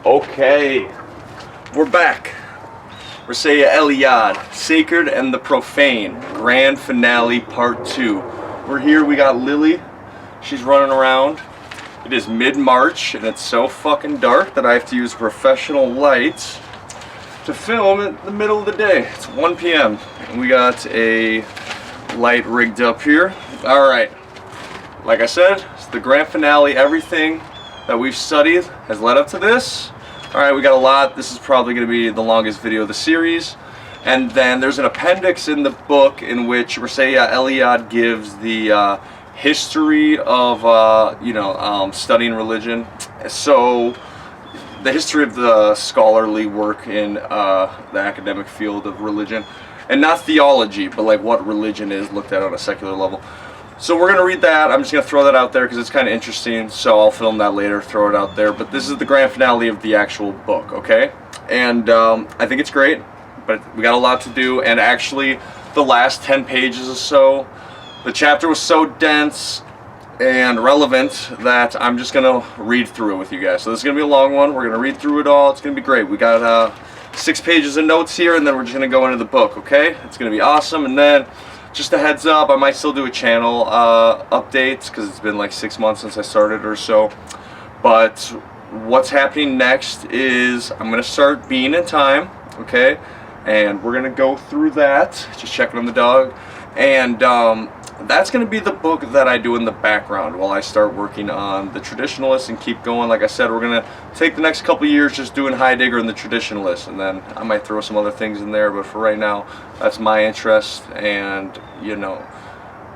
Okay, we're back. Mircea, Eliade, Sacred and the Profane, Grand Finale Part 2. We're here, we got Lily. She's running around. It is mid-March and it's so fucking dark that I have to use professional lights to film in the middle of the day. It's 1 p.m. and we got a light rigged up here. Alright, like I said, it's the grand finale. Everything that we've studied has led up to this. Alright, we got a lot. This is probably going to be the longest video of the series. And then there's an appendix in the book in which Mircea Eliade gives the history of studying religion. So the history of the scholarly work in the academic field of religion, and not theology, but like what religion is looked at on a secular level. So we're gonna read that. I'm just gonna throw that out there because it's kind of interesting, so I'll film that later, throw it out there. But this is the grand finale of the actual book, okay? And I think it's great, but we got a lot to do. And actually the last 10 pages or so, the chapter was so dense and relevant that I'm just gonna read through it with you guys. So this is gonna be a long one. We're gonna read through it all. It's gonna be great. We got 6 pages of notes here, and then we're just gonna go into the book, okay? It's gonna be awesome. And then just a heads up, I might still do a channel updates because it's been like 6 months since I started or so. But what's happening next is I'm gonna start Being in Time, okay? And we're gonna go through that. Just checking on the dog. And that's going to be the book that I do in the background while I start working on the Traditionalists and keep going. Like I said, we're going to take the next couple years just doing Heidegger and the Traditionalists, and then I might throw some other things in there, but for right now, that's my interest. And, you know,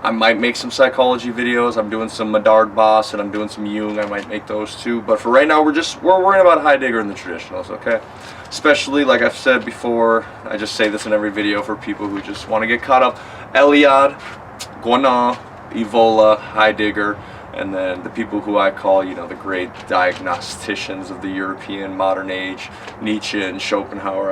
I might make some psychology videos. I'm doing some Medard Boss and I'm doing some Jung. I might make those too, but for right now, we're worrying about Heidegger and the Traditionalists, okay? Especially, like I've said before, I just say this in every video for people who just want to get caught up. Eliade, Guénon, Evola, Heidegger, and then the people who I call, you know, the great diagnosticians of the European modern age, Nietzsche and Schopenhauer.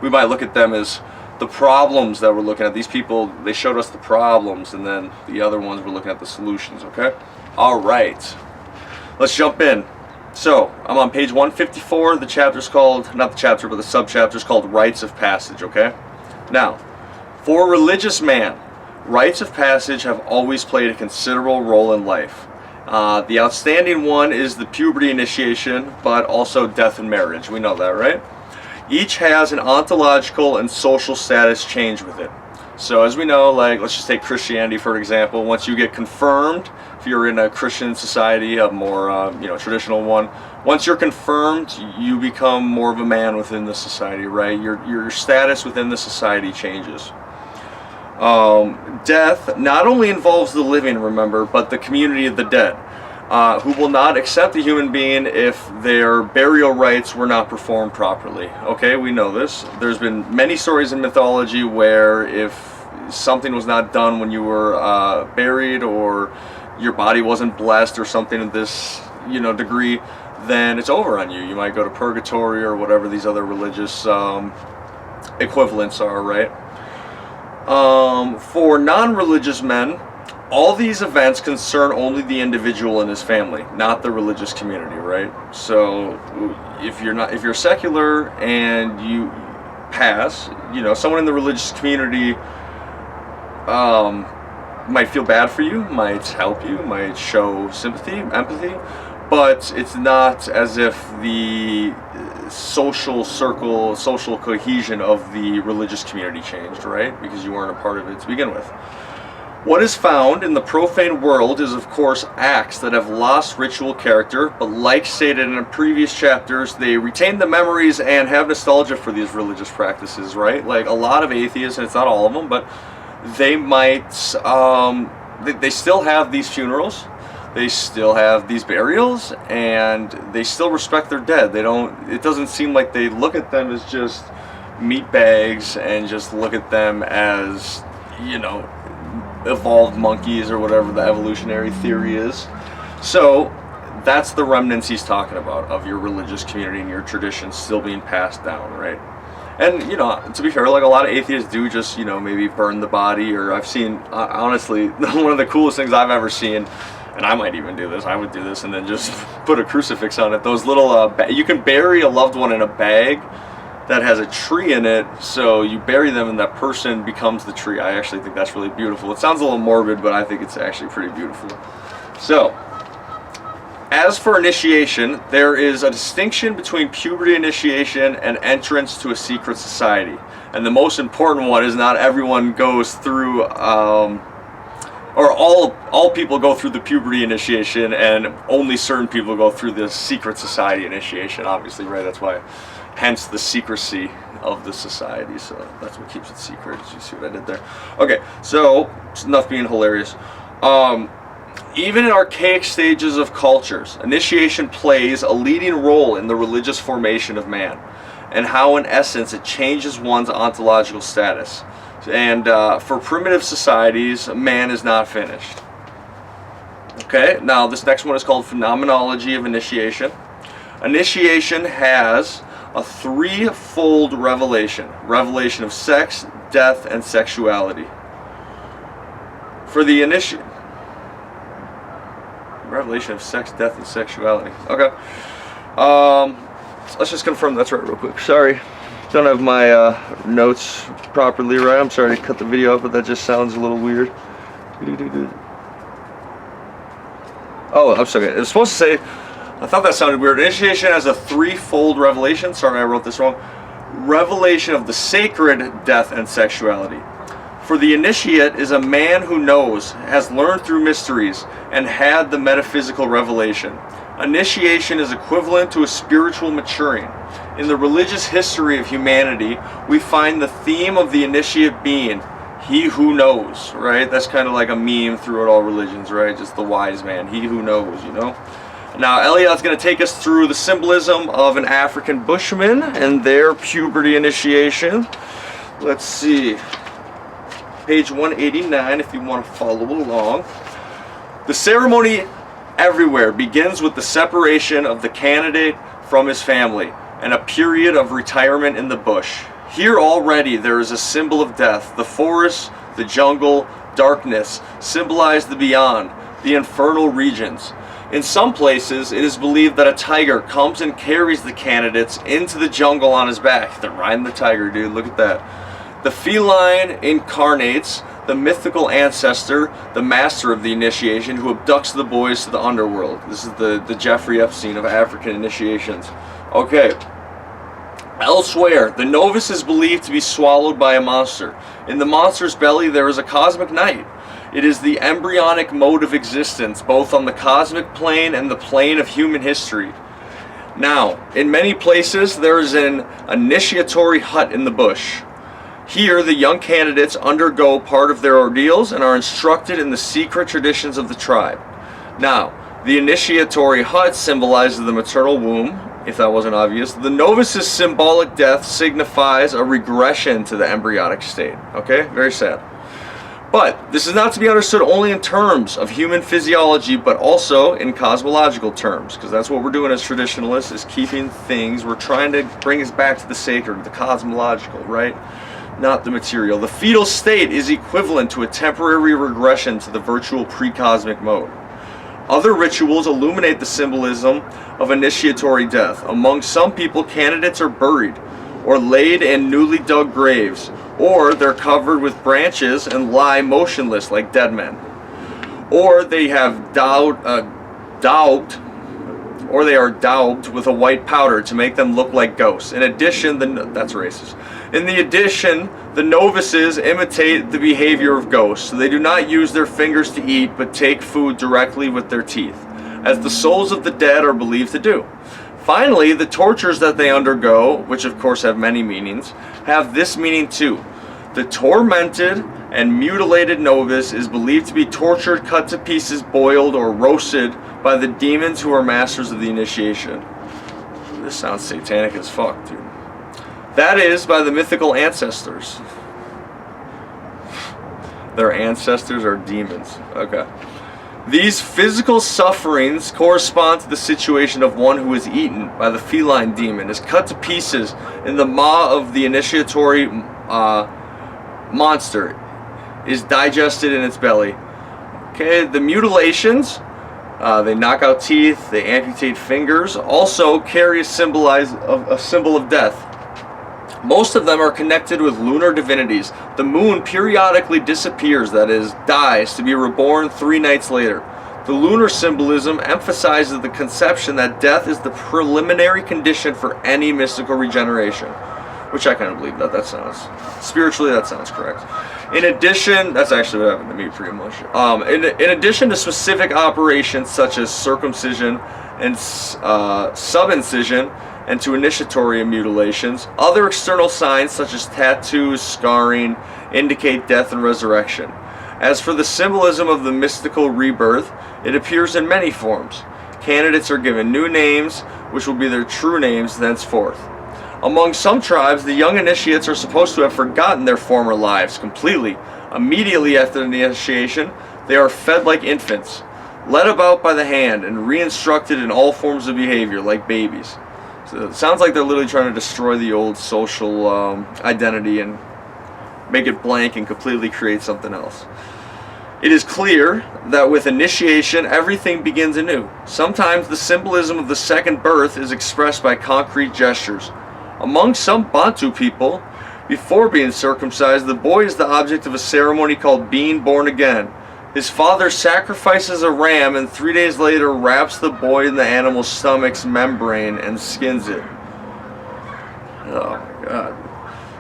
We might look at them as the problems that we're looking at. These people, they showed us the problems, and then the other ones we're looking at the solutions, okay? Alright, let's jump in. So, I'm on page 154. The chapter's called, not the chapter, but the subchapter's called Rites of Passage, okay? Now, for a religious man, rites of passage have always played a considerable role in life. The outstanding one is the puberty initiation, but also death and marriage. We know that, right? Each has an ontological and social status change with it. So as we know, like, let's just take Christianity for example. Once you get confirmed, if you're in a Christian society, a more traditional one, once you're confirmed, you become more of a man within the society, right? Your status within the society changes. Death not only involves the living, remember, but the community of the dead, who will not accept a human being if their burial rites were not performed properly. Okay, we know this. There's been many stories in mythology where if something was not done when you were buried, or your body wasn't blessed or something of this, degree, then it's over on you. You might go to purgatory or whatever these other religious equivalents are, right? For non-religious men, all these events concern only the individual and his family, not the religious community, right? So if you're secular and you pass, someone in the religious community might feel bad for you, might help you, might show sympathy, empathy, but it's not as if the social circle, social cohesion of the religious community changed, right? Because you weren't a part of it to begin with. What is found in the profane world is, of course, acts that have lost ritual character, but like stated in previous chapters, they retain the memories and have nostalgia for these religious practices, right? Like a lot of atheists, and it's not all of them, but they might, they still have these funerals, they still have these burials, and they still respect their dead. It doesn't seem like they look at them as just meat bags and just look at them as, evolved monkeys or whatever the evolutionary theory is. So that's the remnants he's talking about of your religious community and your traditions still being passed down, right? And, to be fair, like a lot of atheists do just, maybe burn the body, or I've seen, honestly, one of the coolest things I've ever seen and I might even do this, I would do this and then just put a crucifix on it. Those little, you can bury a loved one in a bag that has a tree in it, so you bury them and that person becomes the tree. I actually think that's really beautiful. It sounds a little morbid, but I think it's actually pretty beautiful. So, as for initiation, there is a distinction between puberty initiation and entrance to a secret society. And the most important one is not everyone goes through, or all people go through the puberty initiation, and only certain people go through the secret society initiation, obviously, right? That's why, hence the secrecy of the society. So that's what keeps it secret. Did you see what I did there? Okay, so it's enough being hilarious. Even in archaic stages of cultures, initiation plays a leading role in the religious formation of man, and how in essence it changes one's ontological status. And for primitive societies, man is not finished. Okay, now this next one is called phenomenology of initiation. Initiation has a threefold revelation. Revelation of sex, death, and sexuality. For the revelation of sex, death, and sexuality. Okay. Let's just confirm that's right real quick. Sorry. Don't have my notes properly right. I'm sorry to cut the video up, but that just sounds a little weird. Oh, I'm sorry. It was supposed to say, I thought that sounded weird. Initiation has a threefold revelation. Sorry, I wrote this wrong. Revelation of the sacred, death, and sexuality. For the initiate is a man who knows, has learned through mysteries, and had the metaphysical revelation. Initiation is equivalent to a spiritual maturing. In the religious history of humanity, we find the theme of the initiate being he who knows, right? That's kind of like a meme throughout all religions, right? Just the wise man, he who knows, you know? Now, Eliade's going to take us through the symbolism of an African bushman and their puberty initiation. Let's see. Page 189, if you want to follow along. The ceremony everywhere begins with the separation of the candidate from his family and a period of retirement in the bush. Here already there is a symbol of death. The forest, the jungle, darkness symbolize the beyond, the infernal regions. In some places, it is believed that a tiger comes and carries the candidates into the jungle on his back. They're riding the tiger, dude. Look at that. The feline incarnates the mythical ancestor, the master of the initiation, who abducts the boys to the underworld. This is the Jeffrey Epstein of African initiations. Okay. Elsewhere, the novice is believed to be swallowed by a monster. In the monster's belly, there is a cosmic night. It is the embryonic mode of existence, both on the cosmic plane and the plane of human history. Now, in many places, there is an initiatory hut in the bush. Here, the young candidates undergo part of their ordeals and are instructed in the secret traditions of the tribe. Now, the initiatory hut symbolizes the maternal womb, if that wasn't obvious. The novice's symbolic death signifies a regression to the embryonic state. Okay, very sad. But this is not to be understood only in terms of human physiology, but also in cosmological terms, because that's what we're doing as traditionalists, is keeping things, we're trying to bring us back to the sacred, the cosmological, right? Not the material. The fetal state is equivalent to a temporary regression to the virtual pre-cosmic mode. Other rituals illuminate the symbolism of initiatory death. Among some people, candidates are buried or laid in newly dug graves, or they're covered with branches and lie motionless like dead men. Or they have daubed with a white powder to make them look like ghosts. In addition, that's racist. In addition, the novices imitate the behavior of ghosts. So they do not use their fingers to eat, but take food directly with their teeth, as the souls of the dead are believed to do. Finally, the tortures that they undergo, which of course have many meanings, have this meaning too. The tormented and mutilated novice is believed to be tortured, cut to pieces, boiled, or roasted by the demons who are masters of the initiation. This sounds satanic as fuck, dude. That is, by the mythical ancestors. Their ancestors are demons. Okay. These physical sufferings correspond to the situation of one who is eaten by the feline demon, is cut to pieces in the maw of the initiatory monster, is digested in its belly. Okay, the mutilations They knock out teeth, they amputate fingers, also carry a symbol of death. Most of them are connected with lunar divinities. The moon periodically disappears, that is, dies, to be reborn 3 nights later. The lunar symbolism emphasizes the conception that death is the preliminary condition for any mystical regeneration, which I kind of believe that sounds, spiritually that sounds correct. In addition, that's actually what happened to me pretty much. In addition to specific operations such as circumcision and subincision, and to initiatory mutilations, other external signs such as tattoos, scarring, indicate death and resurrection. As for the symbolism of the mystical rebirth, it appears in many forms. Candidates are given new names, which will be their true names thenceforth. Among some tribes, the young initiates are supposed to have forgotten their former lives completely. Immediately after the initiation, they are fed like infants, led about by the hand, and reinstructed in all forms of behavior like babies. So it sounds like they're literally trying to destroy the old social identity and make it blank and completely create something else. It is clear that with initiation, everything begins anew. Sometimes the symbolism of the second birth is expressed by concrete gestures. Among some Bantu people, before being circumcised, the boy is the object of a ceremony called being born again. His father sacrifices a ram and 3 days later wraps the boy in the animal's stomach's membrane and skins it. Oh my God.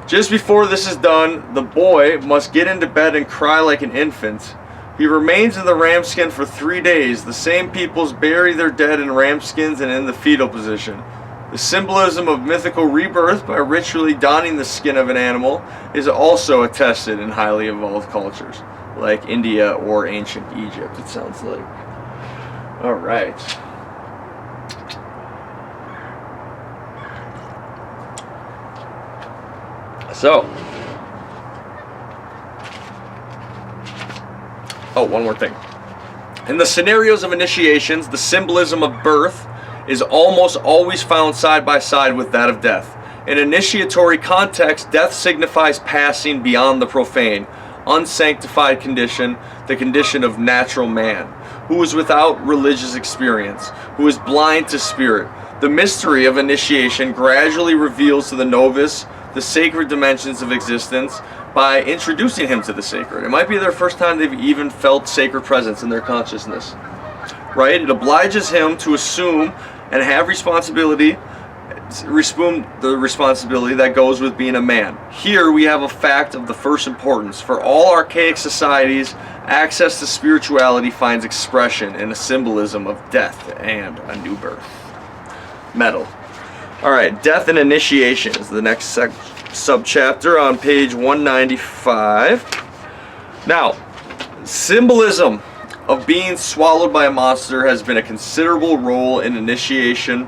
Just before this is done, the boy must get into bed and cry like an infant. He remains in the ram skin for 3 days. The same peoples bury their dead in ram skins and in the fetal position. The symbolism of mythical rebirth by ritually donning the skin of an animal is also attested in highly evolved cultures, like India or ancient Egypt, it sounds like. All right. So, one more thing. In the scenarios of initiations, the symbolism of birth is almost always found side by side with that of death. In initiatory context, death signifies passing beyond the profane, unsanctified condition, the condition of natural man, who is without religious experience, who is blind to spirit. The mystery of initiation gradually reveals to the novice the sacred dimensions of existence by introducing him to the sacred. It might be their first time they've even felt sacred presence in their consciousness, right? It obliges him to assume and have the responsibility that goes with being a man. Here we have a fact of the first importance. For all archaic societies, access to spirituality finds expression in a symbolism of death and a new birth. Metal. Alright, death and initiation is the next subchapter on page 195. Now, symbolism of being swallowed by a monster has been a considerable role in initiation,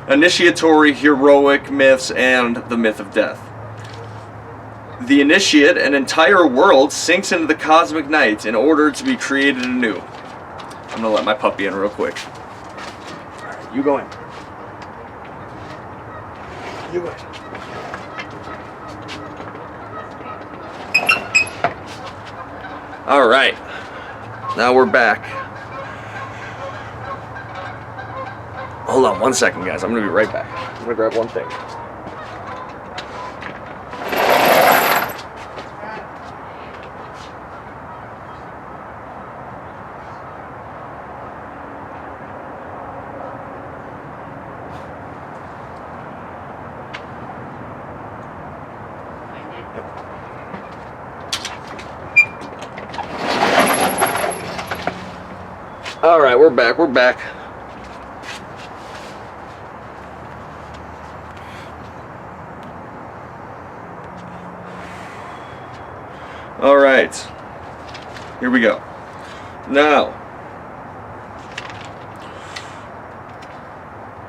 initiatory heroic myths, and the myth of death. The initiate, an entire world, sinks into the cosmic night in order to be created anew. I'm going to let my puppy in real quick. Alright, you go in. You go in. Alright, now we're back. Hold on 1 second, guys. I'm going to be right back. I'm going to grab one thing. Alright, we're back. Alright, here we go. Now,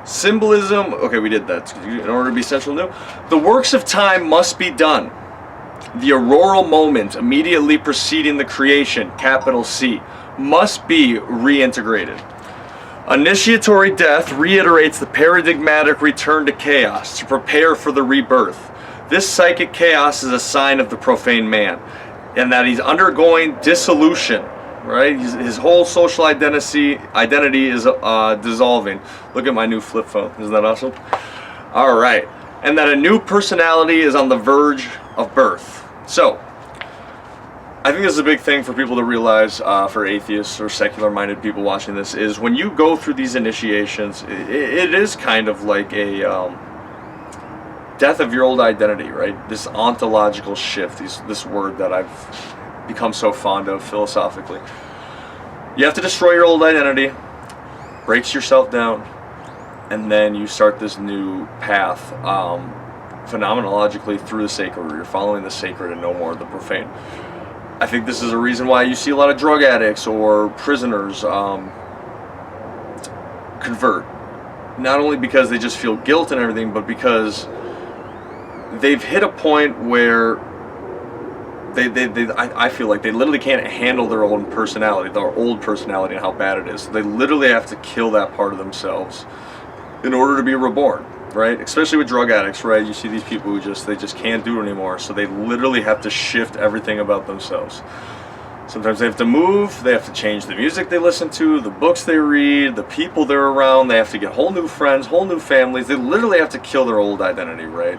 symbolism, okay, we did that. In order to be central new, the works of time must be done. The auroral moment immediately preceding the creation, capital C, must be reintegrated. Initiatory death reiterates the paradigmatic return to chaos to prepare for the rebirth. This psychic chaos is a sign of the profane man, and that he's undergoing dissolution right? His whole social identity is dissolving. Look at my new flip phone. Isn't that awesome? All right. And that a new personality is on the verge of birth. So, I think this is a big thing for people to realize, for atheists or secular-minded people watching this, is when you go through these initiations, it is kind of like a death of your old identity, right? This ontological shift, this word that I've become so fond of philosophically. You have to destroy your old identity, breaks yourself down, and then you start this new path, phenomenologically through the sacred, where you're following the sacred and no more the profane. I think this is a reason why you see a lot of drug addicts or prisoners convert. Not only because they just feel guilt and everything, but because they've hit a point where I feel like they literally can't handle their own personality, their old personality, and how bad it is. They literally have to kill that part of themselves in order to be reborn, right? Especially with drug addicts, right? You see these people who they just can't do it anymore, so they literally have to shift everything about themselves. Sometimes they have to move, they have to change the music they listen to, the books they read, the people they're around, they have to get whole new friends, whole new families. They literally have to kill their old identity, right?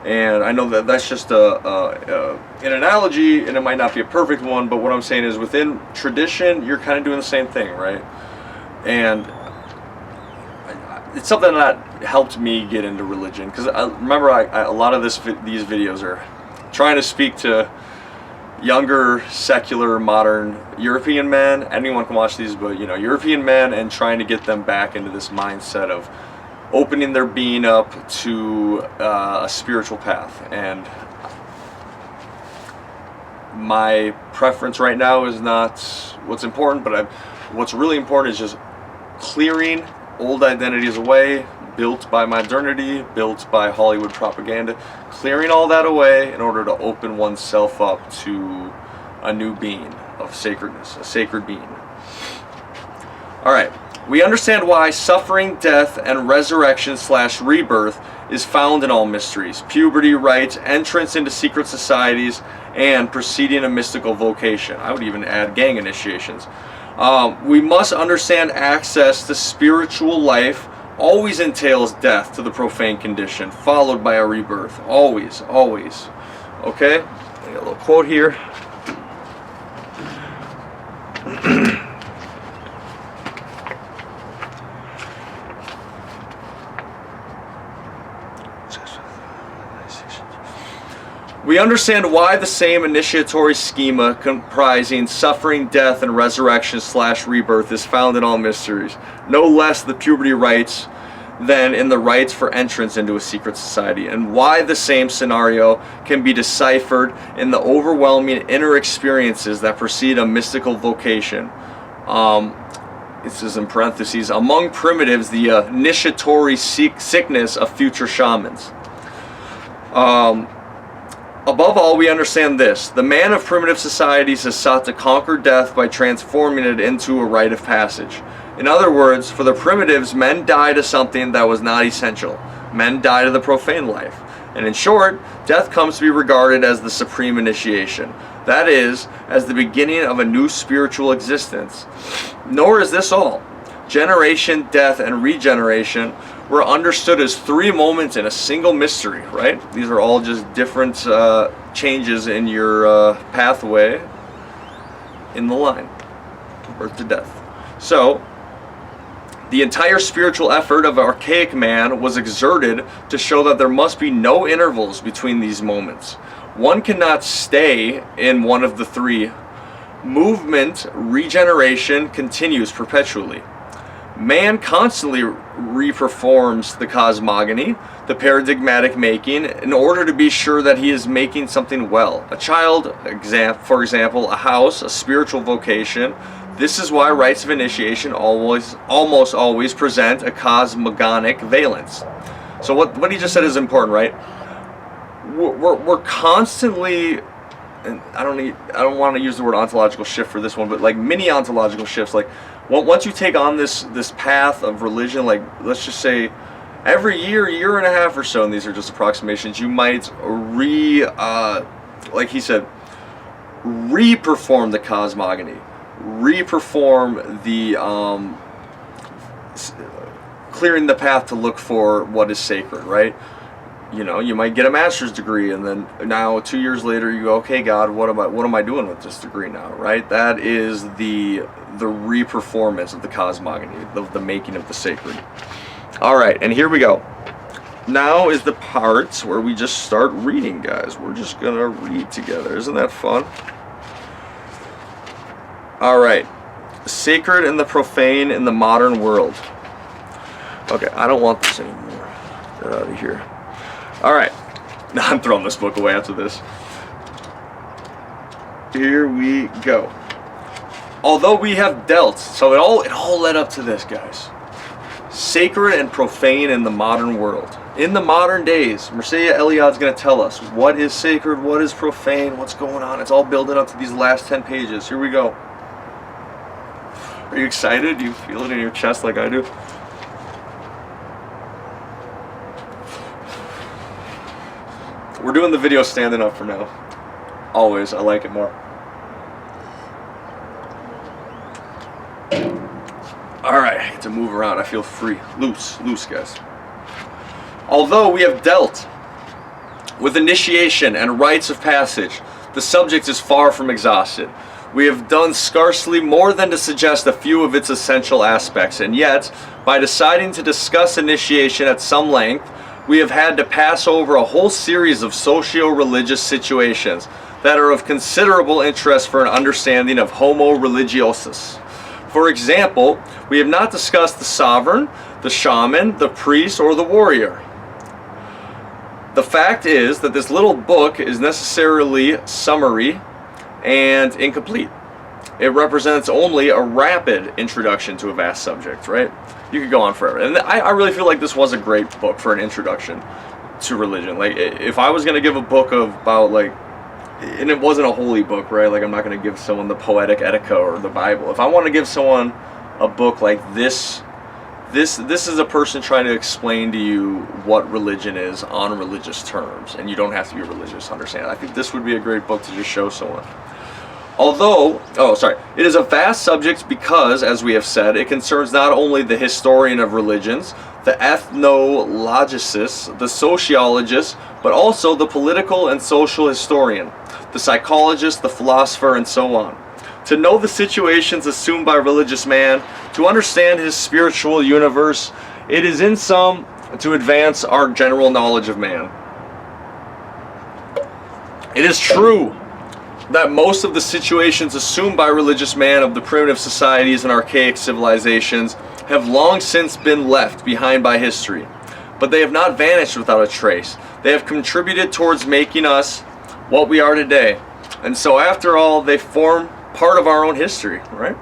And I know that that's just an analogy, and it might not be a perfect one, but what I'm saying is within tradition, you're kind of doing the same thing, right? And it's something that helped me get into religion, because I remember a lot of these videos are trying to speak to younger, secular, modern European men. Anyone can watch these, but European men, and trying to get them back into this mindset of opening their being up to a spiritual path. And my preference right now is not what's important, but what's really important is just clearing old identities away, built by modernity, built by Hollywood propaganda, clearing all that away in order to open oneself up to a new being of sacredness, a sacred being. All right. We understand why suffering, death, and resurrection/rebirth is found in all mysteries: puberty, rites, entrance into secret societies, and preceding a mystical vocation. I would even add gang initiations. We must understand access to spiritual life always entails death to the profane condition, followed by a rebirth. Always, always. Okay? I got a little quote here. We understand why the same initiatory schema comprising suffering, death, and resurrection/rebirth is found in all mysteries, no less the puberty rites than in the rites for entrance into a secret society, and why the same scenario can be deciphered in the overwhelming inner experiences that precede a mystical vocation. This is in parentheses, among primitives, the initiatory sickness of future shamans. Above all, we understand this: the man of primitive societies has sought to conquer death by transforming it into a rite of passage. In other words, for the primitives, men die to something that was not essential. Men die to the profane life. And in short, death comes to be regarded as the supreme initiation. That is, as the beginning of a new spiritual existence. Nor is this all. Generation, death, and regeneration were understood as three moments in a single mystery, right? These are all just different changes in your pathway in the line, birth to death. So, the entire spiritual effort of archaic man was exerted to show that there must be no intervals between these moments. One cannot stay in one of the three. Movement, regeneration, continues perpetually. Man constantly reperforms the cosmogony, the paradigmatic making, in order to be sure that he is making something well. A child, for example, a house, a spiritual vocation. This is why rites of initiation almost always present a cosmogonic valence. So what he just said is important, right? We're constantly, and I don't want to use the word ontological shift for this one, but like mini ontological shifts. Like once you take on this path of religion, like let's just say every year and a half or so, and these are just approximations, you might like he said, re-perform the cosmogony, re-perform the clearing the path to look for what is sacred, right? You know, you might get a master's degree, and then now 2 years later you go, okay, God, what am I doing with this degree now, right? That is the re-performance of the cosmogony, of the making of the sacred. All right, and here we go. Now is the parts where we just start reading, guys. We're just gonna read together. Isn't that fun? All right, sacred and the profane in the modern world. Okay, I don't want this anymore. Get out of here. All right, now I'm throwing this book away after this. Here we go. Although we have dealt, so it all led up to this, guys. Sacred and profane in the modern world. In the modern days, Mircea Eliade's going to tell us what is sacred, what is profane, what's going on. It's all building up to these last 10 pages. Here we go. Are you excited? Do you feel it in your chest like I do? We're doing the video standing up for now. Always, I like it more. Alright, I get to move around. I feel free. Loose, guys. Although we have dealt with initiation and rites of passage, the subject is far from exhausted. We have done scarcely more than to suggest a few of its essential aspects, and yet, by deciding to discuss initiation at some length, we have had to pass over a whole series of socio-religious situations that are of considerable interest for an understanding of homo religiosus. For example, we have not discussed the sovereign, the shaman, the priest, or the warrior. The fact is that this little book is necessarily summary and incomplete. It represents only a rapid introduction to a vast subject, right? You could go on forever. And I really feel like this was a great book for an introduction to religion. Like, if I was going to give a book about, like, and it wasn't a holy book, right? Like, I'm not going to give someone the Poetic Etica or the Bible. If I want to give someone a book like this, this is a person trying to explain to you what religion is on religious terms, and you don't have to be religious to understand it. I think this would be a great book to just show someone. Although, it is a vast subject because, as we have said, it concerns not only the historian of religions, the ethnologist, the sociologist, but also the political and social historian, the psychologist, the philosopher, and so on. To know the situations assumed by religious man, to understand his spiritual universe, it is in sum to advance our general knowledge of man. It is true that most of the situations assumed by religious man of the primitive societies and archaic civilizations have long since been left behind by history, but they have not vanished without a trace. They have contributed towards making us what we are today, and so after all, they form part of our own history, right?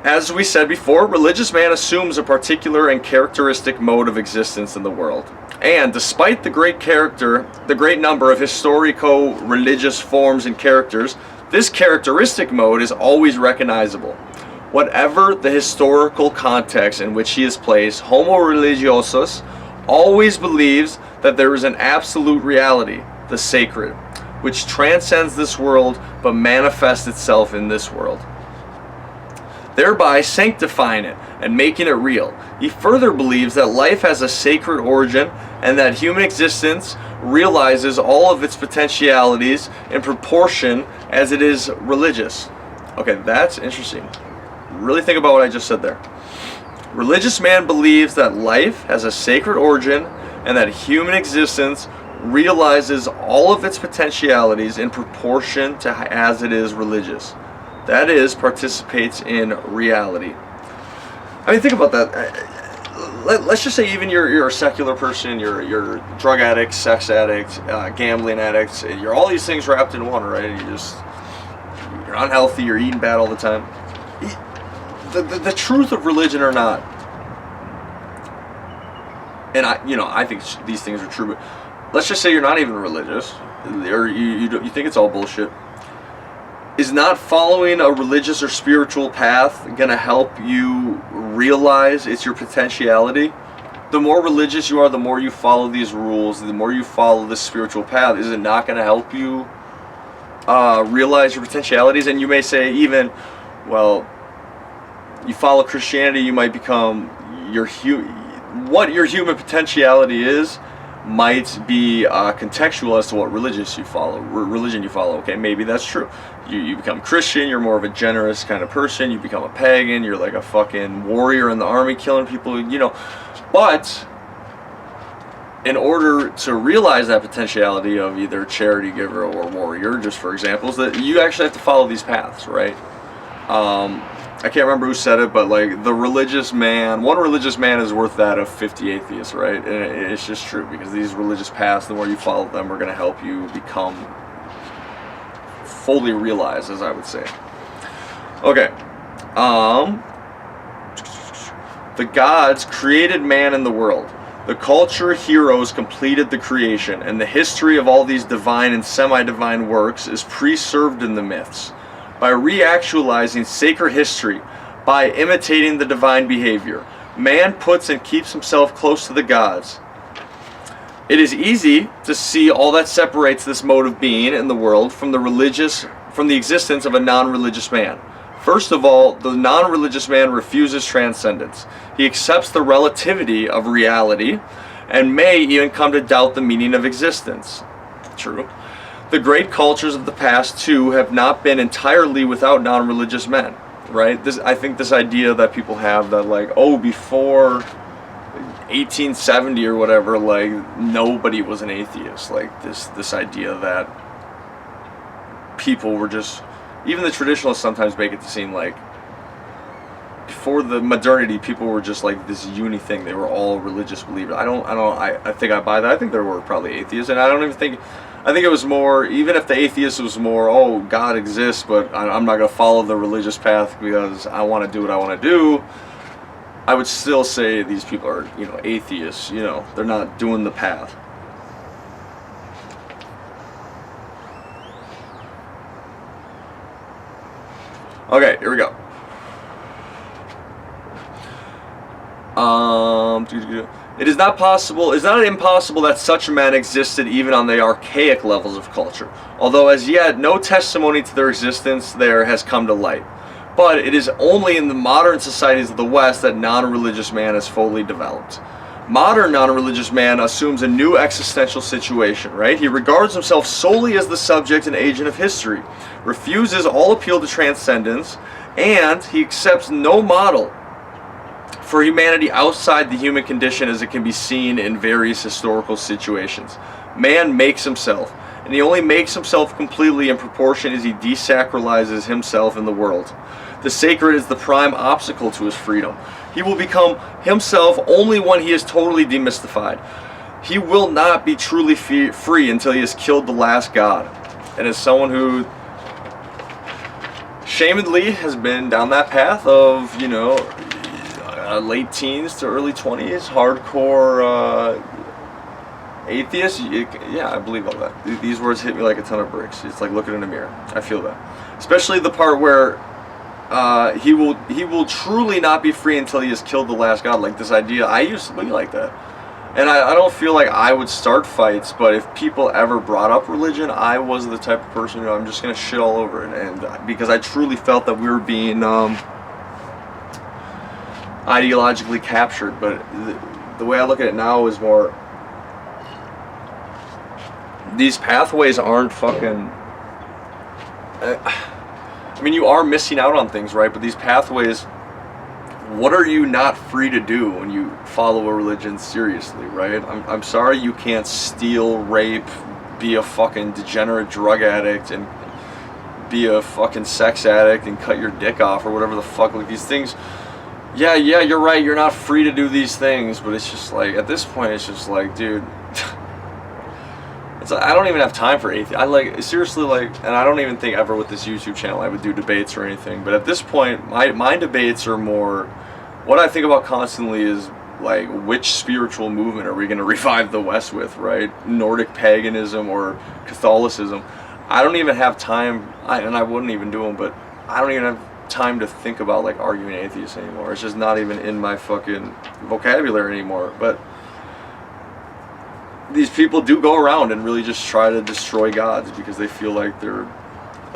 As we said before, religious man assumes a particular and characteristic mode of existence in the world. And despite the great number of historico-religious forms and characters, this characteristic mode is always recognizable. Whatever the historical context in which he is placed, homo religiosus always believes that there is an absolute reality, the sacred, which transcends this world but manifests itself in this world, thereby sanctifying it and making it real. He further believes that life has a sacred origin and that human existence realizes all of its potentialities in proportion as it is religious. Okay, that's interesting. Really think about what I just said there. Religious man believes that life has a sacred origin and that human existence realizes all of its potentialities in proportion to as it is religious. That is, participates in reality. I mean, think about that. Let's just say even you're a secular person, you're a drug addict, sex addict, gambling addict. You're all these things wrapped in one, right? You're unhealthy, you're eating bad all the time. The truth of religion or not, and I think these things are true, but let's just say you're not even religious, or you think it's all bullshit. Is not following a religious or spiritual path going to help you realize it's your potentiality? The more religious you are, the more you follow these rules, the more you follow this spiritual path, is it not going to help you realize your potentialities, and you may say even, well, you follow Christianity, you might become what your human potentiality is might be contextual as to what religion you follow. Okay, maybe that's true. You become Christian, you're more of a generous kind of person. You become a pagan, you're like a fucking warrior in the army killing people, you know. But in order to realize that potentiality of either charity giver or warrior, just for examples, that you actually have to follow these paths, right? I can't remember who said it, but like one religious man is worth that of 50 atheists, right? And it's just true, because these religious paths, the more you follow them, are going to help you become fully realized, as I would say. Okay. The gods created man in the world. The culture heroes completed the creation, and the history of all these divine and semi-divine works is preserved in the myths. By reactualizing sacred history, by imitating the divine behavior, man puts and keeps himself close to the gods. It is easy to see all that separates this mode of being in the world from the existence of a non-religious man. First of all, the non-religious man refuses transcendence. He accepts the relativity of reality and may even come to doubt the meaning of existence. True. The great cultures of the past, too, have not been entirely without non-religious men, right? I think this idea that people have that, like, oh, before 1870 or whatever, like, nobody was an atheist. Like, this idea that people were just... Even the traditionalists sometimes make it to seem like before the modernity, people were just like this uni thing. They were all religious believers. I think I buy that. I think there were probably atheists, and I think it was more, even if the atheist was more, oh, God exists, but I'm not going to follow the religious path because I want to do what I want to do. I would still say these people are, atheists. They're not doing the path. Okay, here we go. It is not impossible that such men existed even on the archaic levels of culture, although as yet no testimony to their existence there has come to light. But it is only in the modern societies of the West that non-religious man is fully developed. Modern non-religious man assumes a new existential situation, right? He regards himself solely as the subject and agent of history, refuses all appeal to transcendence, and he accepts no model for humanity outside the human condition as it can be seen in various historical situations. Man makes himself, and he only makes himself completely in proportion as he desacralizes himself in the world. The sacred is the prime obstacle to his freedom. He will become himself only when he is totally demystified. He will not be truly free until he has killed the last god. And as someone who shamedly has been down that path of, late teens to early 20s, hardcore atheist, yeah, I believe all that. These words hit me like a ton of bricks. It's like looking in a mirror. I feel that. Especially the part where he will truly not be free until he has killed the last god. Like this idea, I used to be like that. And I don't feel like I would start fights, but if people ever brought up religion, I was the type of person who I'm just going to shit all over it. And because I truly felt that we were being ideologically captured. But the way I look at it now is more, these pathways aren't fucking... I mean, you are missing out on things, right? But these pathways, what are you not free to do when you follow a religion seriously, right? I'm sorry you can't steal, rape, be a fucking degenerate drug addict, and be a fucking sex addict and cut your dick off or whatever the fuck. Like these things, yeah, you're right, you're not free to do these things, but it's just like, at this point, it's just like, dude... I don't even have time for atheism. Seriously, and I don't even think ever with this YouTube channel I would do debates or anything. But at this point, my debates are more, what I think about constantly is, like, which spiritual movement are we going to revive the West with, right? Nordic paganism or Catholicism. I don't even have time, and I wouldn't even do them, but I don't even have time to think about, like, arguing atheists anymore. It's just not even in my fucking vocabulary anymore. But these people do go around and really just try to destroy gods because they feel like they're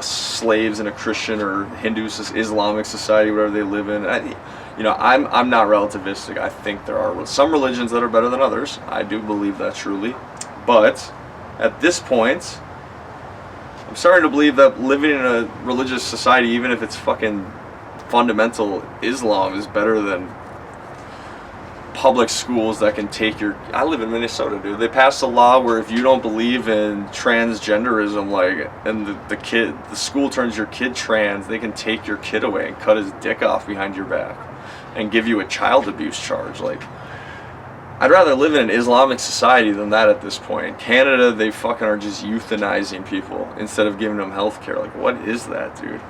slaves in a Christian or Hindu Islamic society, whatever they live in. I'm not relativistic. I think there are some religions that are better than others. I do believe that truly. But at this point, I'm starting to believe that living in a religious society, even if it's fucking fundamental Islam, is better than public schools that can take your... I live in Minnesota, dude. They passed a law where if you don't believe in transgenderism, like, and the school turns your kid trans, they can take your kid away and cut his dick off behind your back and give you a child abuse charge. Like, I'd rather live in an Islamic society than that at this point. In Canada, they fucking are just euthanizing people instead of giving them health care. Like, what is that, dude?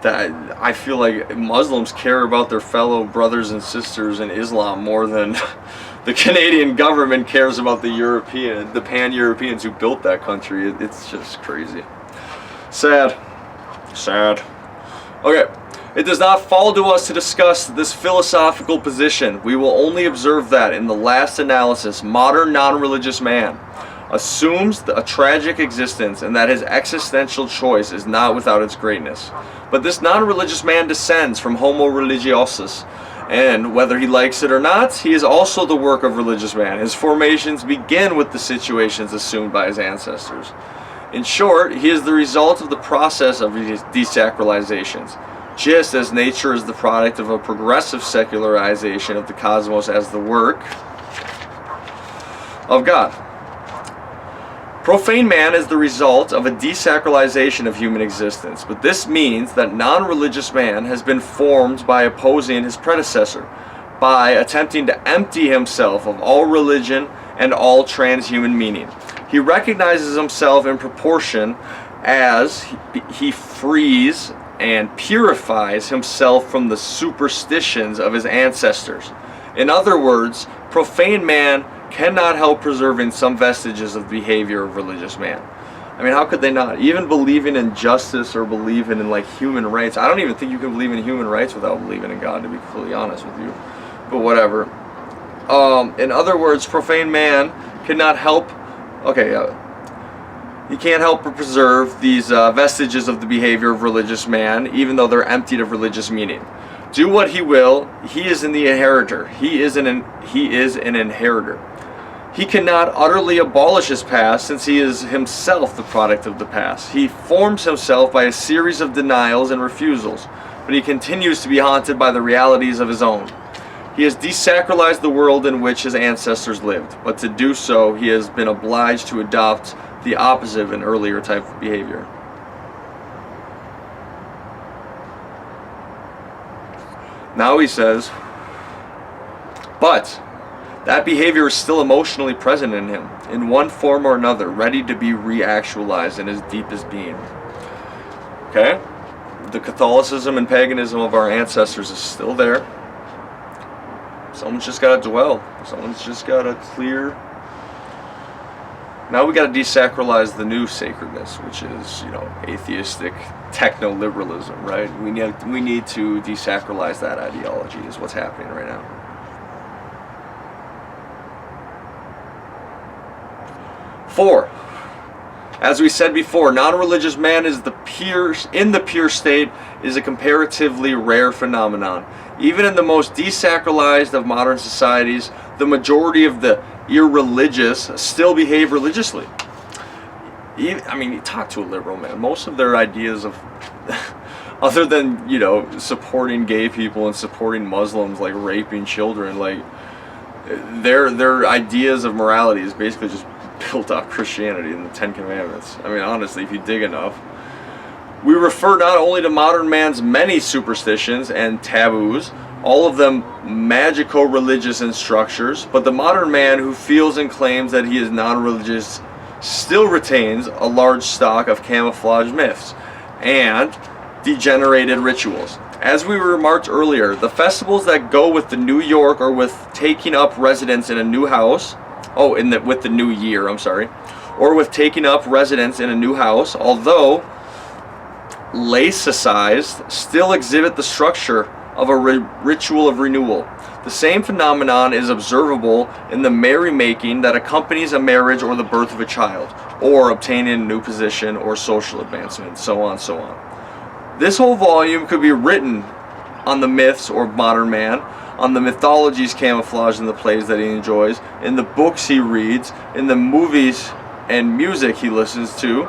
That I feel like Muslims care about their fellow brothers and sisters in Islam more than the Canadian government cares about the pan-Europeans who built that country. It's just crazy. Sad. Okay. It does not fall to us to discuss this philosophical position. We will only observe that in the last analysis, modern non-religious man assumes a tragic existence and that his existential choice is not without its greatness. But this non-religious man descends from homo religiosus, and whether he likes it or not, he is also the work of religious man. His formations begin with the situations assumed by his ancestors. In short, he is the result of the process of his desacralizations, just as nature is the product of a progressive secularization of the cosmos as the work of God. Profane man is the result of a desacralization of human existence, but this means that non-religious man has been formed by opposing his predecessor, by attempting to empty himself of all religion and all transhuman meaning. He recognizes himself in proportion as he frees and purifies himself from the superstitions of his ancestors. In other words, profane man cannot help preserving some vestiges of the behavior of religious man. I mean, how could they not? Even believing in justice or believing in, like, human rights. I don't even think you can believe in human rights without believing in God, to be completely honest with you. But whatever. In other words, profane man cannot help... he can't help but preserve these vestiges of the behavior of religious man, even though they're emptied of religious meaning. Do what he will, he is the inheritor. He is an inheritor. He cannot utterly abolish his past, since he is himself the product of the past. He forms himself by a series of denials and refusals, but he continues to be haunted by the realities of his own. He has desacralized the world in which his ancestors lived, but to do so he has been obliged to adopt the opposite of an earlier type of behavior. Now he says, but that behavior is still emotionally present in him, in one form or another, ready to be reactualized in his deepest being. Okay? The Catholicism and paganism of our ancestors is still there. Someone's just got to dwell. Someone's just got to clear. Now we got to desacralize the new sacredness, which is, atheistic techno-liberalism, right? We need to desacralize that ideology, is what's happening right now. 4. As we said before, non-religious man is in the pure state is a comparatively rare phenomenon. Even in the most desacralized of modern societies, the majority of the irreligious still behave religiously. You talk to a liberal man. Most of their ideas of, other than, supporting gay people and supporting Muslims, like raping children, like, their ideas of morality is basically just built off Christianity and the Ten Commandments. I mean, honestly, if you dig enough. We refer not only to modern man's many superstitions and taboos, all of them magico-religious in structures, but the modern man who feels and claims that he is non-religious still retains a large stock of camouflage myths and degenerated rituals. As we remarked earlier, the festivals that go with the New York or with taking up residence in a new house, with the new year, or with taking up residence in a new house, although laicized, still exhibit the structure of a ritual of renewal. The same phenomenon is observable in the merrymaking that accompanies a marriage or the birth of a child, or obtaining a new position or social advancement, so on, so on. This whole volume could be written on the myths or modern man, on the mythologies camouflaged in the plays that he enjoys, in the books he reads, in the movies and music he listens to.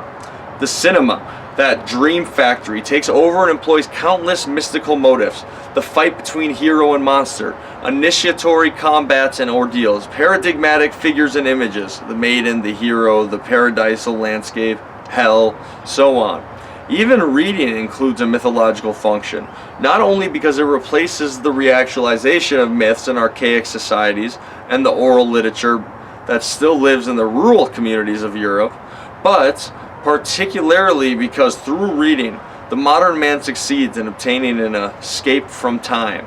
The cinema, that dream factory, takes over and employs countless mystical motifs. The fight between hero and monster, initiatory combats and ordeals, paradigmatic figures and images, the maiden, the hero, the paradisal landscape, hell, so on. Even reading includes a mythological function, not only because it replaces the reactualization of myths in archaic societies and the oral literature that still lives in the rural communities of Europe, but particularly because through reading, the modern man succeeds in obtaining an escape from time,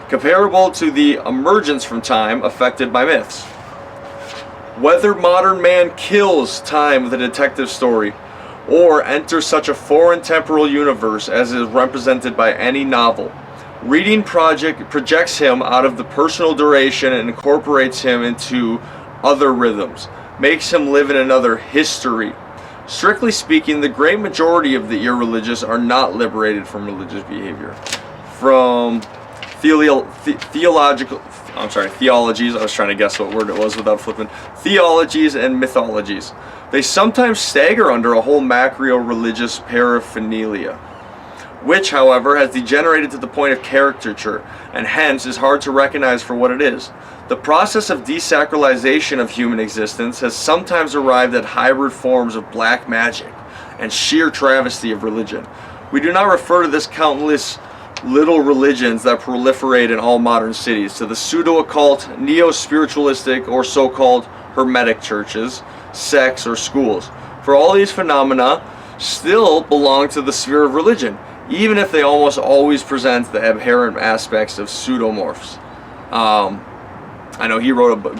comparable to the emergence from time affected by myths. Whether modern man kills time with a detective story, or enters such a foreign temporal universe as is represented by any novel, reading projects him out of the personal duration and incorporates him into other rhythms, makes him live in another history. Strictly speaking, the great majority of the irreligious are not liberated from religious behavior. From theologies, I was trying to guess what word it was without flipping, theologies and mythologies. They sometimes stagger under a whole macro-religious paraphernalia, which, however, has degenerated to the point of caricature, and hence is hard to recognize for what it is. The process of desacralization of human existence has sometimes arrived at hybrid forms of black magic and sheer travesty of religion. We do not refer to this countless little religions that proliferate in all modern cities, to the pseudo-occult, neo-spiritualistic, or so-called hermetic churches, sects, or schools. For all these phenomena still belong to the sphere of religion, even if they almost always present the inherent aspects of pseudomorphs. I know he wrote a book,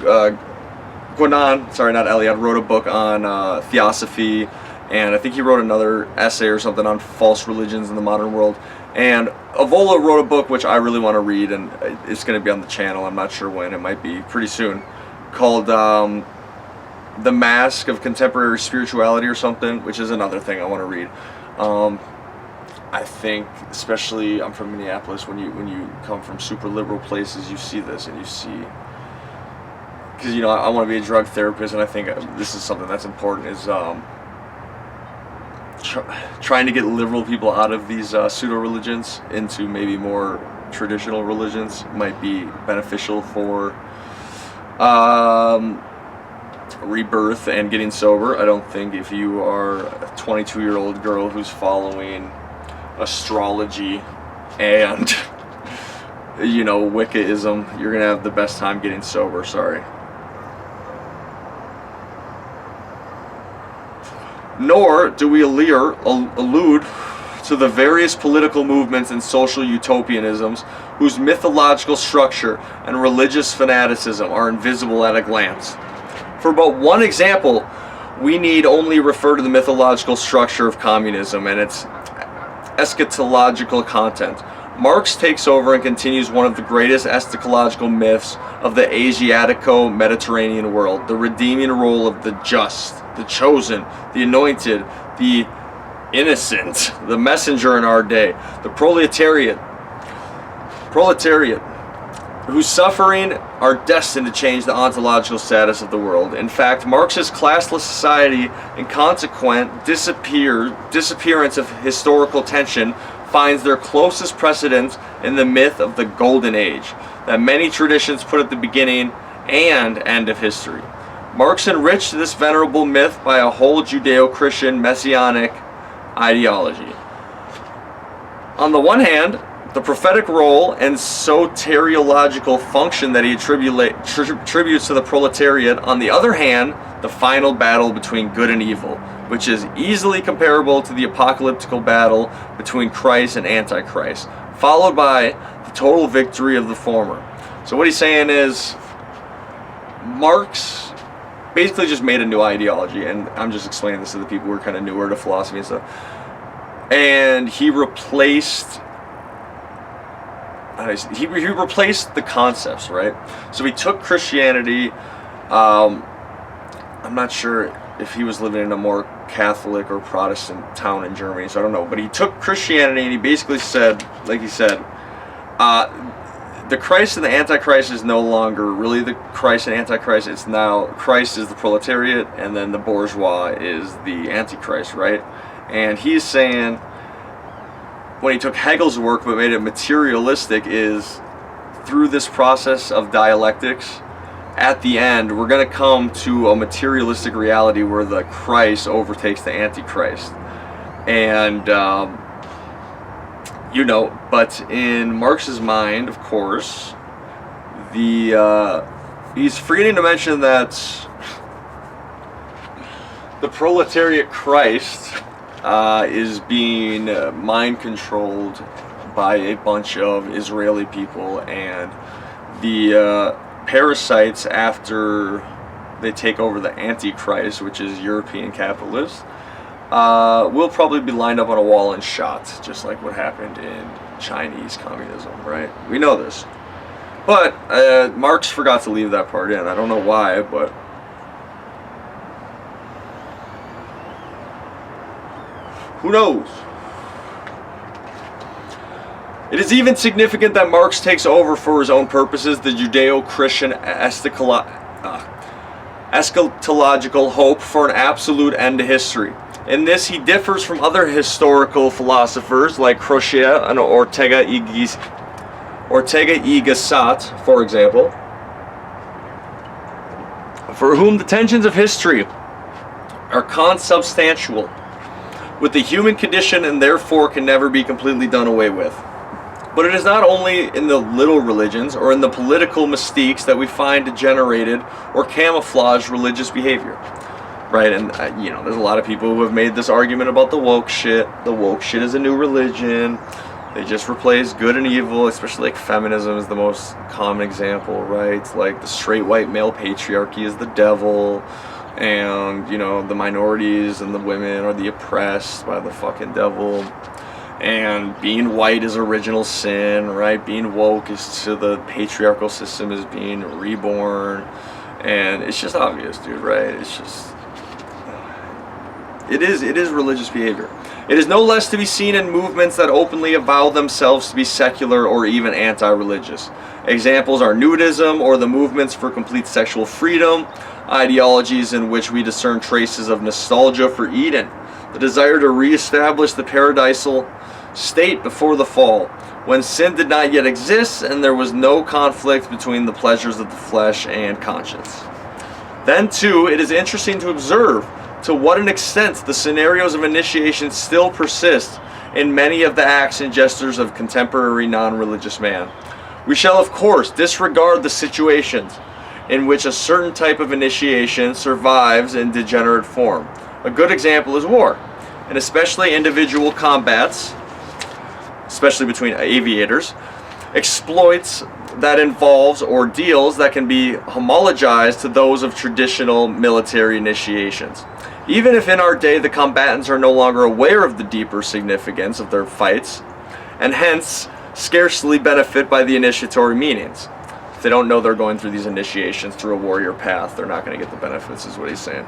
Eliade wrote a book on theosophy, and I think he wrote another essay or something on false religions in the modern world. And Avola wrote a book which I really want to read, and it's going to be on the channel, I'm not sure when, it might be pretty soon, called The Mask of Contemporary Spirituality or something, which is another thing I want to read. I think, especially, I'm from Minneapolis, when you come from super liberal places, you see this, and you see, because I want to be a drug therapist, and I think this is something that's important, is trying to get liberal people out of these pseudo-religions into maybe more traditional religions might be beneficial for rebirth and getting sober. I don't think if you are a 22-year-old girl who's following astrology and Wiccaism, you're gonna have the best time getting sober. Sorry. Nor do we allude to the various political movements and social utopianisms whose mythological structure and religious fanaticism are invisible at a glance. For but one example, we need only refer to the mythological structure of communism and its eschatological content. Marx takes over and continues one of the greatest eschatological myths of the Asiatico-Mediterranean world, the redeeming role of the just, the chosen, the anointed, the innocent, the messenger in our day, the proletariat, whose suffering are destined to change the ontological status of the world. In fact, Marx's classless society and consequent disappearance of historical tension finds their closest precedent in the myth of the Golden Age, that many traditions put at the beginning and end of history. Marx enriched this venerable myth by a whole Judeo-Christian messianic ideology. On the one hand, the prophetic role and soteriological function that he attributes to the proletariat. On the other hand, the final battle between good and evil, which is easily comparable to the apocalyptical battle between Christ and Antichrist, followed by the total victory of the former. So what he's saying is, Marx basically just made a new ideology, and I'm just explaining this to the people who are kind of newer to philosophy and stuff. And he replaced, I he replaced the concepts, right? So he took Christianity. I'm not sure if he was living in a more Catholic or Protestant town in Germany, so I don't know. But he took Christianity and he basically said, like he said, the Christ and the Antichrist is no longer really the Christ and Antichrist. It's now Christ is the proletariat, and then the bourgeois is the Antichrist, right? And he's saying, when he took Hegel's work but made it materialistic, is through this process of dialectics, at the end, we're going to come to a materialistic reality where the Christ overtakes the Antichrist. And, you know, but in Marx's mind, of course, he's forgetting to mention that the proletariat Christ is being mind controlled by a bunch of Israeli people, and the parasites, after they take over the Antichrist, which is European capitalists, will probably be lined up on a wall and shot, just like what happened in Chinese communism, right? We know this. But Marx forgot to leave that part in. I don't know why, but who knows? It is even significant that Marx takes over for his own purposes the Judeo-Christian eschatological hope for an absolute end to history. In this, he differs from other historical philosophers like Mircea and Ortega y Gasset, for example, for whom the tensions of history are consubstantial with the human condition and therefore can never be completely done away with. But it is not only in the little religions or in the political mystiques that we find degenerated or camouflaged religious behavior. Right, and you know, there's a lot of people who have made this argument about the woke shit. The woke shit is a new religion. They just replace good and evil, especially like feminism is the most common example, right? Like the straight white male patriarchy is the devil, and you know, the minorities and the women are the oppressed by the fucking devil. And being white is original sin, right? Being woke is to the patriarchal system is being reborn. And it's just obvious, dude, right? It's just... It is religious behavior. It is no less to be seen in movements that openly avow themselves to be secular or even anti-religious. Examples are nudism or the movements for complete sexual freedom, ideologies in which we discern traces of nostalgia for Eden, the desire to reestablish the paradisal state before the fall, when sin did not yet exist and there was no conflict between the pleasures of the flesh and conscience. Then, too, it is interesting to observe to what an extent the scenarios of initiation still persist in many of the acts and gestures of contemporary non-religious man. We shall, of course, disregard the situations in which a certain type of initiation survives in degenerate form. A good example is war, and especially individual combats, especially between aviators, exploits that involves ordeals that can be homologized to those of traditional military initiations. Even if in our day the combatants are no longer aware of the deeper significance of their fights, and hence scarcely benefit by the initiatory meanings. If they don't know they're going through these initiations through a warrior path, they're not going to get the benefits, is what he's saying.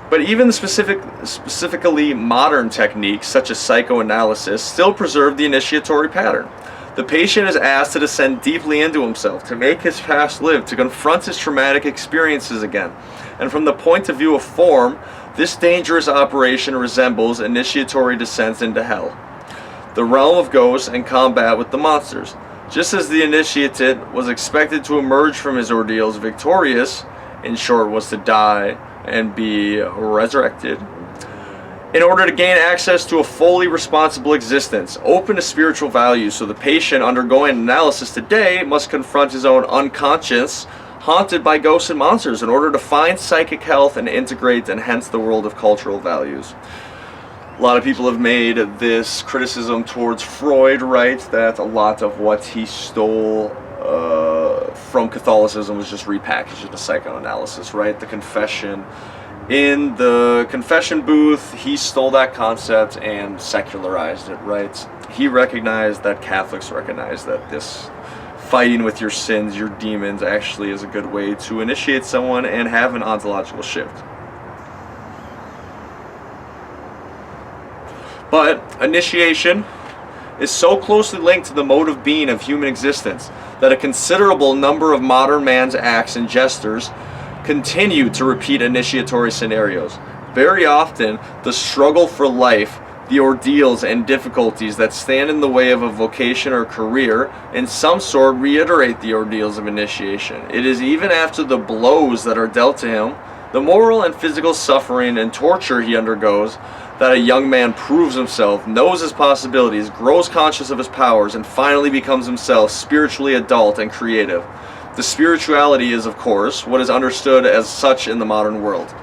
But even the specifically modern techniques, such as psychoanalysis, still preserve the initiatory pattern. The patient is asked to descend deeply into himself, to make his past live, to confront his traumatic experiences again. And from the point of view of form, this dangerous operation resembles initiatory descents into hell, the realm of ghosts and combat with the monsters. Just as the initiated was expected to emerge from his ordeals victorious, in short, was to die and be resurrected, in order to gain access to a fully responsible existence, open to spiritual values. So the patient undergoing analysis today must confront his own unconscious, haunted by ghosts and monsters, in order to find psychic health and integrate, and hence the world of cultural values. A lot of people have made this criticism towards Freud, right, that a lot of what he stole from Catholicism was just repackaged into psychoanalysis, right? The confession. In the confession booth, he stole that concept and secularized it, right? He recognized that Catholics recognized that this fighting with your sins, your demons, actually is a good way to initiate someone and have an ontological shift. But initiation is so closely linked to the mode of being of human existence that a considerable number of modern man's acts and gestures continue to repeat initiatory scenarios. Very often, the struggle for life, the ordeals and difficulties that stand in the way of a vocation or career, in some sort reiterate the ordeals of initiation. It is even after the blows that are dealt to him, the moral and physical suffering and torture he undergoes, that a young man proves himself, knows his possibilities, grows conscious of his powers, and finally becomes himself spiritually adult and creative. The spirituality is, of course, what is understood as such in the modern world.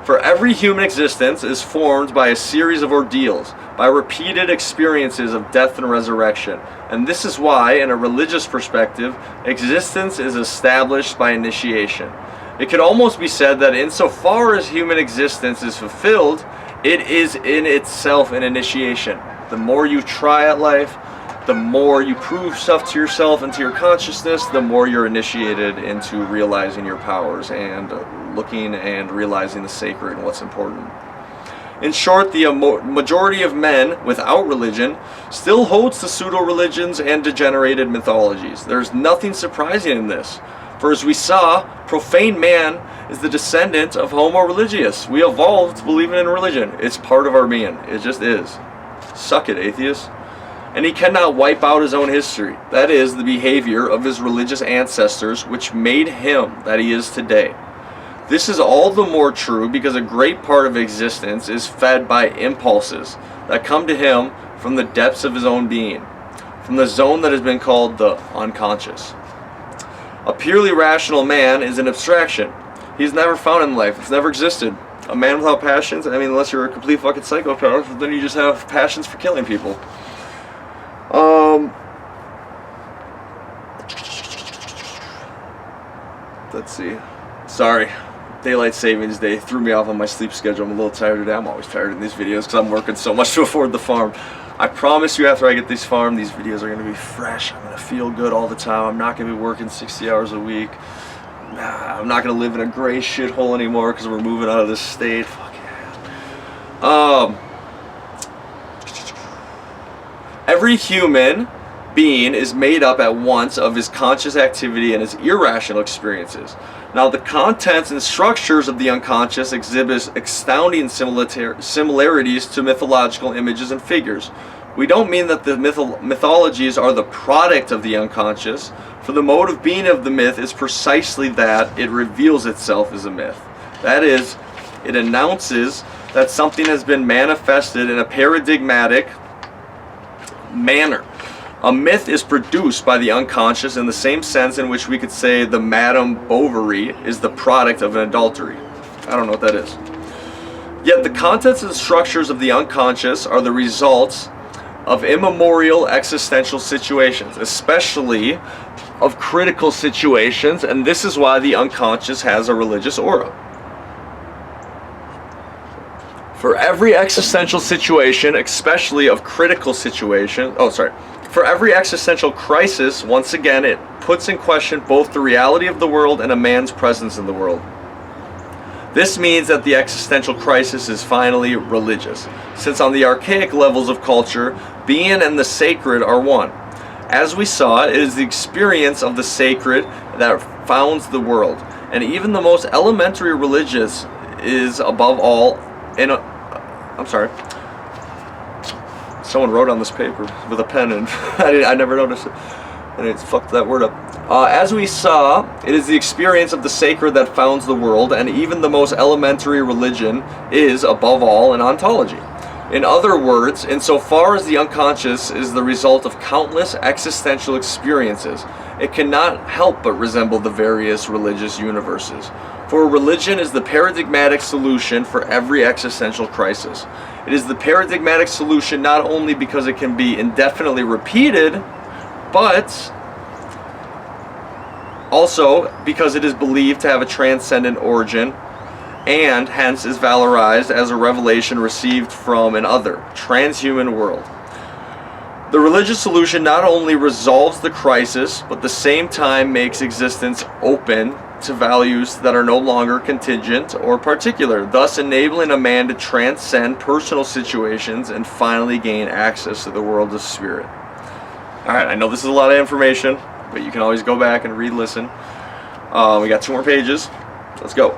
For every human existence is formed by a series of ordeals, by repeated experiences of death and resurrection. And this is why, in a religious perspective, existence is established by initiation. It could almost be said that insofar as human existence is fulfilled, it is in itself an initiation. The more you try at life, the more you prove stuff to yourself and to your consciousness, the more you're initiated into realizing your powers and looking and realizing the sacred and what's important. In short, the majority of men without religion still holds to pseudo-religions and degenerated mythologies. There's nothing surprising in this. For as we saw, profane man is the descendant of Homo religious. We evolved believing in religion. It's part of our being. It just is. Suck it, atheists. And he cannot wipe out his own history. That is, the behavior of his religious ancestors, which made him that he is today. This is all the more true because a great part of existence is fed by impulses that come to him from the depths of his own being, from the zone that has been called the unconscious. A purely rational man is an abstraction. He's never found in life. It's never existed. A man without passions, I mean, unless you're a complete fucking psychopath, then you just have passions for killing people. Let's see. Sorry. Daylight savings day threw me off on my sleep schedule. I'm a little tired today. I'm always tired in these videos because I'm working so much to afford the farm. I promise you, after I get this farm, these videos are going to be fresh. I'm going to feel good all the time. I'm not going to be working 60 hours a week. I'm not going to live in a gray shithole anymore because we're moving out of this state. Fuck yeah. Every human being is made up at once of his conscious activity and his irrational experiences. Now, the contents and structures of the unconscious exhibit astounding similarities to mythological images and figures. We don't mean that the mythologies are the product of the unconscious, for the mode of being of the myth is precisely that it reveals itself as a myth. That is, it announces that something has been manifested in a paradigmatic manner. A myth is produced by the unconscious in the same sense in which we could say the Madame Bovary is the product of an adultery. I don't know what that is. Yet the contents and structures of the unconscious are the results of immemorial existential situations, especially of critical situations, and this is why the unconscious has a religious aura. For every existential situation, especially of critical situation, for every existential crisis, once again, it puts in question both the reality of the world and a man's presence in the world. This means that the existential crisis is finally religious, since on the archaic levels of culture, being and the sacred are one. As we saw, it is the experience of the sacred that founds the world, and even the most elementary religious is above all someone wrote on this paper with a pen and I never noticed it. And it's fucked that word up. As we saw, it is the experience of the sacred that founds the world, and even the most elementary religion is, above all, an ontology. In other words, insofar as the unconscious is the result of countless existential experiences, it cannot help but resemble the various religious universes. For religion is the paradigmatic solution for every existential crisis. It is the paradigmatic solution not only because it can be indefinitely repeated, but also because it is believed to have a transcendent origin and hence is valorized as a revelation received from an other, transhuman world. The religious solution not only resolves the crisis, but at the same time makes existence open to values that are no longer contingent or particular, thus enabling a man to transcend personal situations and finally gain access to the world of spirit. Alright, I know this is a lot of information, but you can always go back and re-listen. We got 2 more pages. Let's go.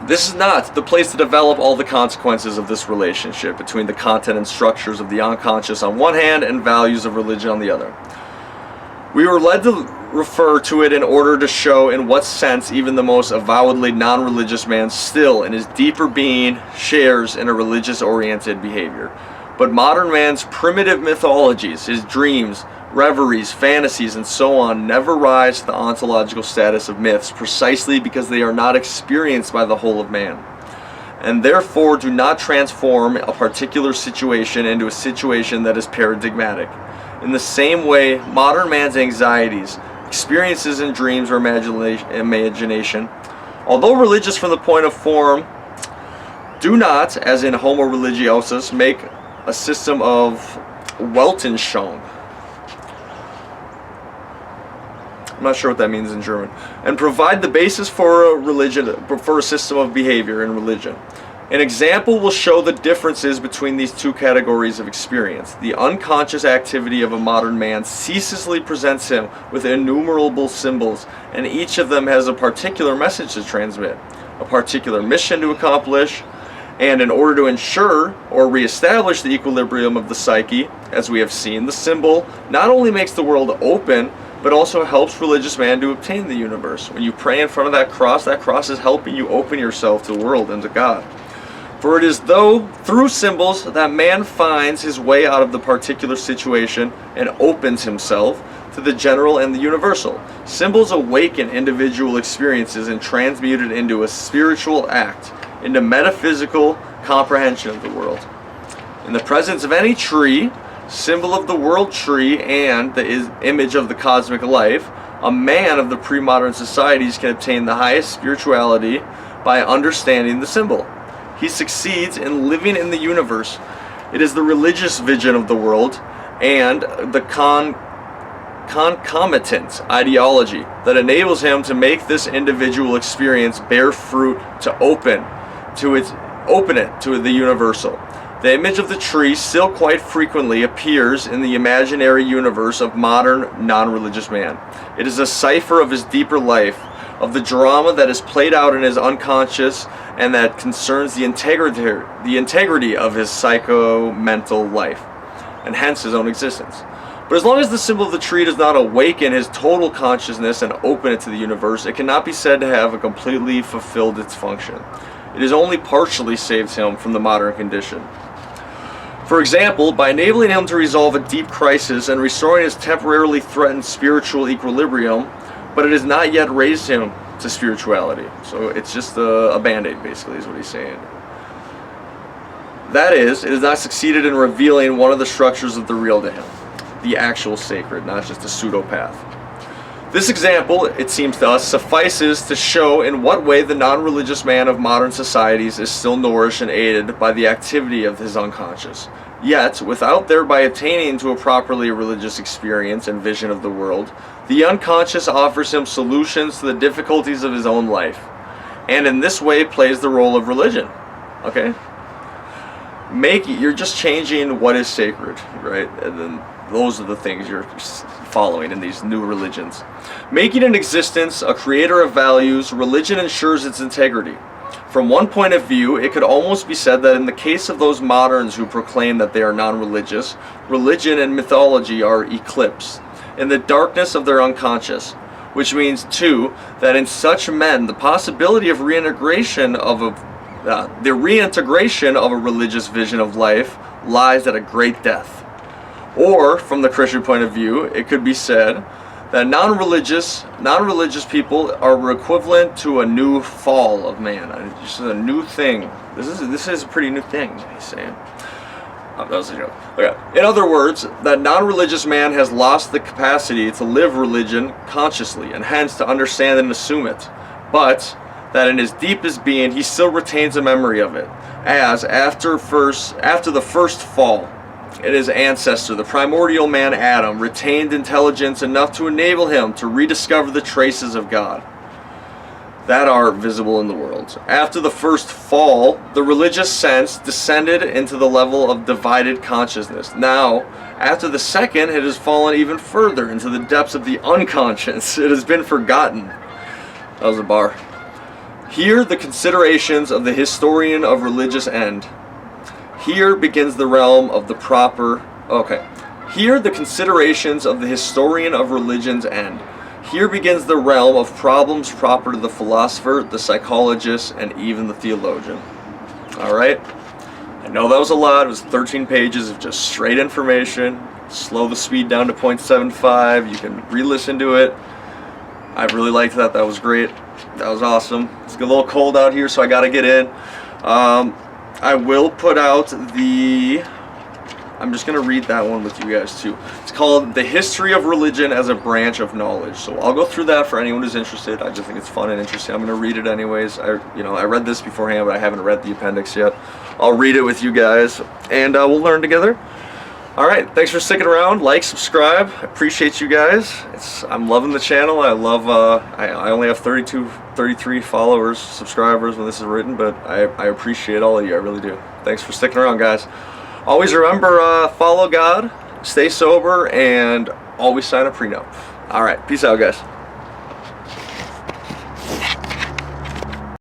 This is not the place to develop all the consequences of this relationship between the content and structures of the unconscious on one hand and values of religion on the other. We were led to refer to it in order to show in what sense even the most avowedly non-religious man still, in his deeper being, shares in a religious-oriented behavior. But modern man's primitive mythologies, his dreams, reveries, fantasies, and so on never rise to the ontological status of myths precisely because they are not experienced by the whole of man, and therefore do not transform a particular situation into a situation that is paradigmatic. In the same way, modern man's anxieties, experiences in dreams or imagination, although religious from the point of form, do not, as in Homo religiosus, make a system of Weltanschauung. I'm not sure what that means in German. And provide the basis for a system of behavior in religion. An example will show the differences between these 2 categories of experience. The unconscious activity of a modern man ceaselessly presents him with innumerable symbols, and each of them has a particular message to transmit, a particular mission to accomplish, and in order to ensure or reestablish the equilibrium of the psyche, as we have seen, the symbol not only makes the world open, but also helps religious man to obtain the universe. When you pray in front of that cross is helping you open yourself to the world and to God. For it is through symbols that man finds his way out of the particular situation and opens himself to the general and the universal. Symbols awaken individual experiences and transmute it into a spiritual act, into metaphysical comprehension of the world. In the presence of any tree, symbol of the world tree and the image of the cosmic life, a man of the pre-modern societies can obtain the highest spirituality by understanding the symbol. He succeeds in living in the universe. It is the religious vision of the world and the concomitant ideology that enables him to make this individual experience bear fruit, to open it to the universal. The image of the tree still quite frequently appears in the imaginary universe of modern non-religious man. It is a cipher of his deeper life, of the drama that is played out in his unconscious and that concerns the integrity of his psycho-mental life, and hence his own existence. But as long as the symbol of the tree does not awaken his total consciousness and open it to the universe, it cannot be said to have completely fulfilled its function. It has only partially saved him from the modern condition. For example, by enabling him to resolve a deep crisis and restoring his temporarily threatened spiritual equilibrium, but it has not yet raised him to spirituality. So it's just a band-aid, basically, is what he's saying. That is, it has not succeeded in revealing one of the structures of the real to him, the actual sacred, not just a pseudopath. This example, it seems to us, suffices to show in what way the non-religious man of modern societies is still nourished and aided by the activity of his unconscious. Yet, without thereby attaining to a properly religious experience and vision of the world, the unconscious offers him solutions to the difficulties of his own life, and in this way plays the role of religion. Okay? You're just changing what is sacred, right? And then those are the things you're following in these new religions. Making an existence a creator of values, religion ensures its integrity. From one point of view, it could almost be said that in the case of those moderns who proclaim that they are non-religious, religion and mythology are eclipsed in the darkness of their unconscious, which means, too, that in such men, the possibility of reintegration of a religious vision of life lies at a great death. Or, from the Christian point of view, it could be said that non-religious people are equivalent to a new fall of man. It's just a new thing. This is a pretty new thing, he's saying. That was a joke. Okay. In other words, that non-religious man has lost the capacity to live religion consciously, and hence to understand and assume it. But that in his deepest being, he still retains a memory of it, as after the first fall, and his ancestor, the primordial man Adam, retained intelligence enough to enable him to rediscover the traces of God that are visible in the world. After the first fall, the religious sense descended into the level of divided consciousness. Now, after the second, it has fallen even further into the depths of the unconscious. It has been forgotten. That was a bar. Here, the considerations of the historian of religious end. Here begins the realm of the proper... Okay. Here, the considerations of the historian of religion's end. Here begins the realm of problems proper to the philosopher, the psychologist, and even the theologian. Alright? I know that was a lot. It was 13 pages of just straight information. Slow the speed down to 0.75. You can re-listen to it. I really liked that. That was great. That was awesome. It's a little cold out here, so I gotta get in. I will put out the... I'm just going to read that one with you guys too. It's called The History of Religion as a Branch of Knowledge. So I'll go through that for anyone who's interested. I just think it's fun and interesting. I'm going to read it anyways. I read this beforehand, but I haven't read the appendix yet. I'll read it with you guys, and we'll learn together. All right, thanks for sticking around. Like, subscribe. I appreciate you guys. I'm loving the channel. I love. I only have 33 followers, subscribers when this is written, but I appreciate all of you. I really do. Thanks for sticking around, guys. Always remember, follow God, stay sober, and always sign a prenup. All right, peace out, guys.